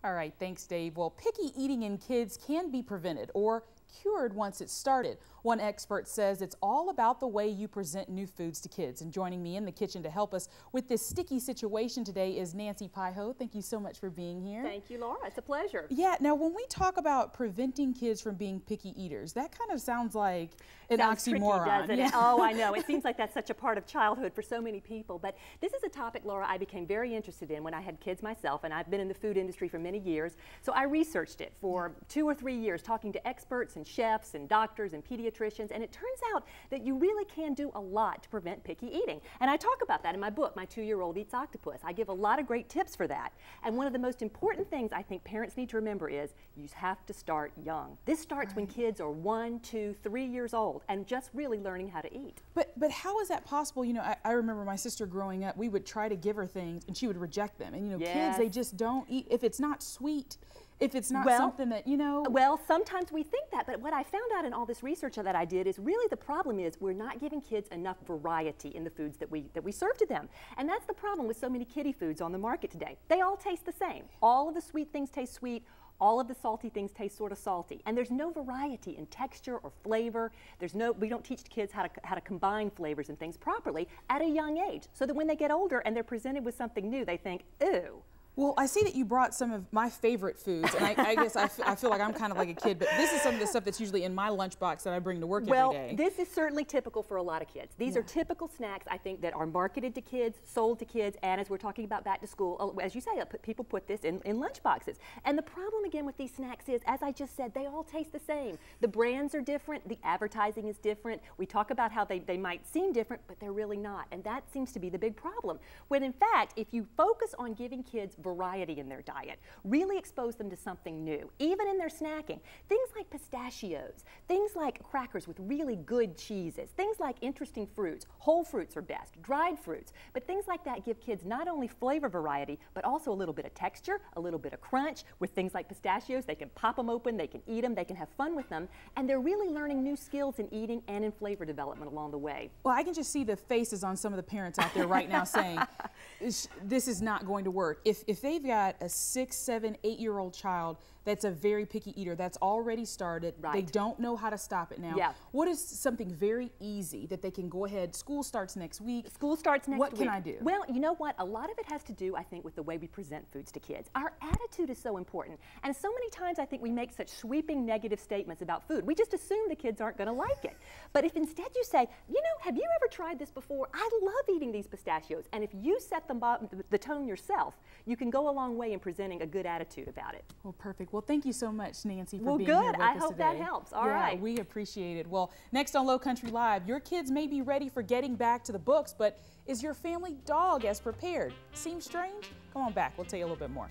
All right, thanks, Dave. Well, picky eating in kids can be prevented or cured once it's started. One expert says it's all about the way you present new foods to kids. And joining me in the kitchen to help us with this sticky situation today is Nancy Piho. Thank you so much for being here. Thank you, Laura. It's a pleasure. Yeah, now when we talk about preventing kids from being picky eaters, that kind of sounds like an oxymoron. Tricky, doesn't it? Oh, I know. It seems like that's such a part of childhood for so many people. But this is a topic, Laura, I became very interested in when I had kids myself, and I've been in the food industry for many years. So I researched it for 2 or 3 years, talking to experts and chefs and doctors and pediatricians, and it turns out that you really can do a lot to prevent picky eating. And I talk about that in my book, My 2-Year-Old Eats Octopus. I give a lot of great tips for that. And one of the most important things I think parents need to remember is you have to start young. This starts when kids are 1, 2, 3 years old and just really learning how to eat. But how is that possible? You know, I remember my sister growing up, we would try to give her things and she would reject them. And you know, kids, they just don't eat. If it's not sweet, if it's not something that, you know. Well, sometimes we think that, but what I found out in all this research that I did is really the problem is we're not giving kids enough variety in the foods that we serve to them. And that's the problem with so many kiddie foods on the market today. They all taste the same. All of the sweet things taste sweet. All of the salty things taste sort of salty. And there's no variety in texture or flavor. We don't teach kids how to combine flavors and things properly at a young age, so that when they get older and they're presented with something new, they think, ooh. Well, I see that you brought some of my favorite foods, and I guess I feel like I'm kind of like a kid, but this is some of the stuff that's usually in my lunchbox that I bring to work every day. Well, this is certainly typical for a lot of kids. These are typical snacks, I think, that are marketed to kids, sold to kids, and as we're talking about back to school, as you say, people put this in lunchboxes. And the problem, again, with these snacks is, as I just said, they all taste the same. The brands are different, the advertising is different. We talk about how they might seem different, but they're really not, and that seems to be the big problem. When, in fact, if you focus on giving kids variety in their diet, really expose them to something new, even in their snacking. Things like pistachios, things like crackers with really good cheeses, things like interesting fruits. Whole fruits are best, dried fruits, but things like that give kids not only flavor variety, but also a little bit of texture, a little bit of crunch. With things like pistachios, they can pop them open, they can eat them, they can have fun with them, and they're really learning new skills in eating and in flavor development along the way. Well, I can just see the faces on some of the parents out there right now saying, this is not going to work. If they've got a 6, 7, 8-year-old child that's a very picky eater, that's already started, they don't know how to stop it now. What is something very easy that they can go ahead? School starts next week. School starts next week. What can I do? Well, you know what? A lot of it has to do, I think, with the way we present foods to kids. Our attitude is so important. And so many times I think we make such sweeping negative statements about food. We just assume the kids aren't going to like it. But if instead you say, you know, have you ever tried this before? I love eating these pistachios. And if you set the tone yourself, you can go a long way in presenting a good attitude about it. Well, perfect. Well, thank you so much, Nancy, for being here with us today. I hope that helps. All right. We appreciate it. Well, next on Low Country Live, your kids may be ready for getting back to the books, but is your family dog as prepared? Seems strange? Come on back. We'll tell you a little bit more.